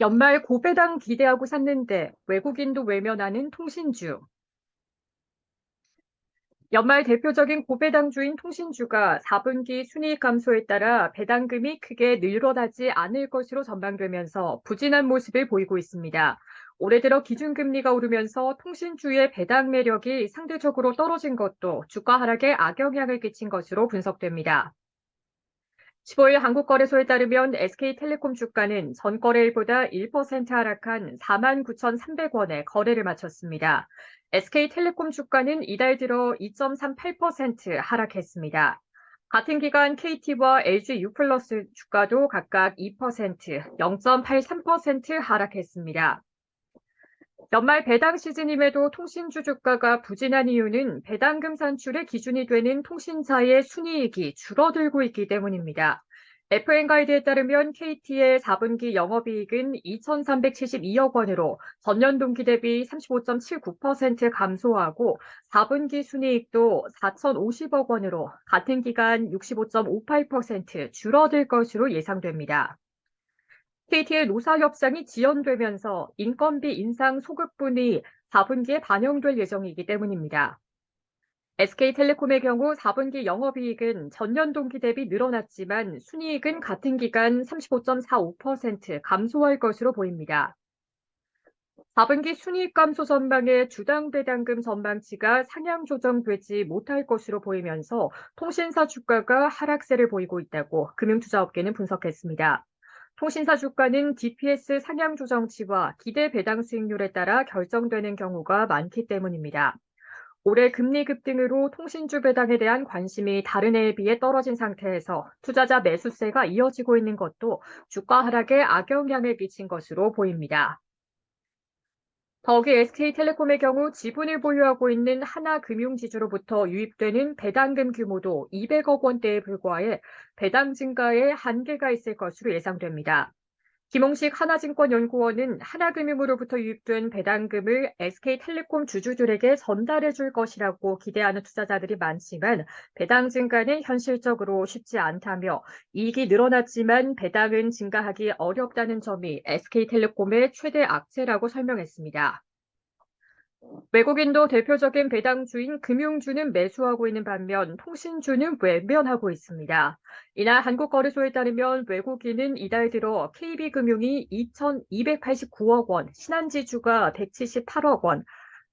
연말 고배당 기대하고 샀는데 외국인도 외면하는 통신주. 연말 대표적인 고배당주인 통신주가 4분기 순이익 감소에 따라 배당금이 크게 늘어나지 않을 것으로 전망되면서 부진한 모습을 보이고 있습니다. 올해 들어 기준금리가 오르면서 통신주의 배당 매력이 상대적으로 떨어진 것도 주가 하락에 악영향을 끼친 것으로 분석됩니다. 15일 한국거래소에 따르면 SK텔레콤 주가는 전거래일보다 1% 하락한 49,300원에 거래를 마쳤습니다. SK텔레콤 주가는 이달 들어 2.38% 하락했습니다. 같은 기간 KT와 LG U+플러스 주가도 각각 2%, 0.83% 하락했습니다. 연말 배당 시즌임에도 통신주 주가가 부진한 이유는 배당금 산출의 기준이 되는 통신사의 순이익이 줄어들고 있기 때문입니다. FN가이드에 따르면 KT의 4분기 영업이익은 2,372억 원으로 전년 동기 대비 35.79% 감소하고 4분기 순이익도 4,050억 원으로 같은 기간 65.58% 줄어들 것으로 예상됩니다. KT의 노사 협상이 지연되면서 인건비 인상 소급분이 4분기에 반영될 예정이기 때문입니다. SK텔레콤의 경우 4분기 영업이익은 전년 동기 대비 늘어났지만 순이익은 같은 기간 35.45% 감소할 것으로 보입니다. 4분기 순이익 감소 전망에 주당 배당금 전망치가 상향 조정되지 못할 것으로 보이면서 통신사 주가가 하락세를 보이고 있다고 금융투자업계는 분석했습니다. 통신사 주가는 DPS 상향 조정치와 기대 배당 수익률에 따라 결정되는 경우가 많기 때문입니다. 올해 금리 급등으로 통신주 배당에 대한 관심이 다른 해에 비해 떨어진 상태에서 투자자 매수세가 이어지고 있는 것도 주가 하락에 악영향을 끼친 것으로 보입니다. 더욱이 SK텔레콤의 경우 지분을 보유하고 있는 하나금융지주로부터 유입되는 배당금 규모도 200억 원대에 불과해 배당 증가에 한계가 있을 것으로 예상됩니다. 김홍식 하나증권연구원은 하나금융으로부터 유입된 배당금을 SK텔레콤 주주들에게 전달해 줄 것이라고 기대하는 투자자들이 많지만 배당 증가는 현실적으로 쉽지 않다며 이익이 늘어났지만 배당은 증가하기 어렵다는 점이 SK텔레콤의 최대 악재라고 설명했습니다. 외국인도 대표적인 배당주인 금융주는 매수하고 있는 반면 통신주는 외면하고 있습니다. 이날 한국거래소에 따르면 외국인은 이달 들어 KB금융이 2,289억 원, 신한지주가 178억 원,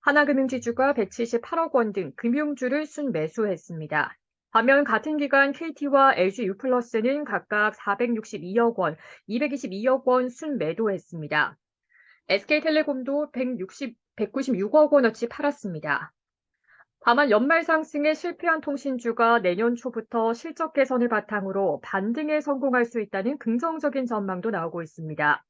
하나금융지주가 178억 원 등 금융주를 순매수했습니다. 반면 같은 기간 KT와 LG U+는 각각 462억 원, 222억 원 순매도했습니다. SK텔레콤도 196억 원어치 팔았습니다. 다만 연말 상승에 실패한 통신주가 내년 초부터 실적 개선을 바탕으로 반등에 성공할 수 있다는 긍정적인 전망도 나오고 있습니다.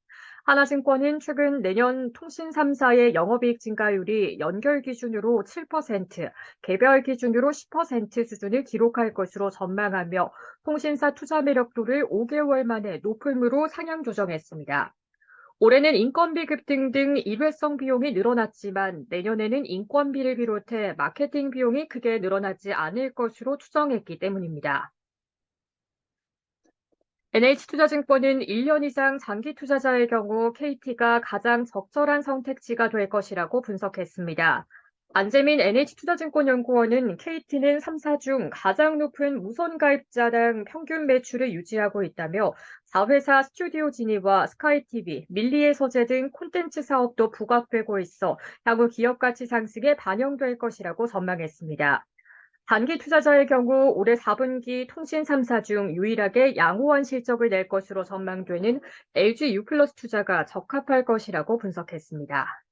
하나증권은 최근 내년 통신 3사의 영업이익 증가율이 연결 기준으로 7%, 개별 기준으로 10% 수준을 기록할 것으로 전망하며 통신사 투자 매력도를 5개월 만에 높음으로 상향 조정했습니다. 올해는 인건비 급등 등 일회성 비용이 늘어났지만 내년에는 인건비를 비롯해 마케팅 비용이 크게 늘어나지 않을 것으로 추정했기 때문입니다. NH투자증권은 1년 이상 장기 투자자의 경우 KT가 가장 적절한 선택지가 될 것이라고 분석했습니다. 안재민 NH투자증권연구원은 KT는 3사 중 가장 높은 무선 가입자당 평균 매출을 유지하고 있다며 4회사 스튜디오 지니와 스카이TV, 밀리의 서재 등 콘텐츠 사업도 부각되고 있어 향후 기업 가치 상승에 반영될 것이라고 전망했습니다. 단기 투자자의 경우 올해 4분기 통신 3사 중 유일하게 양호한 실적을 낼 것으로 전망되는 LG U+ 투자가 적합할 것이라고 분석했습니다.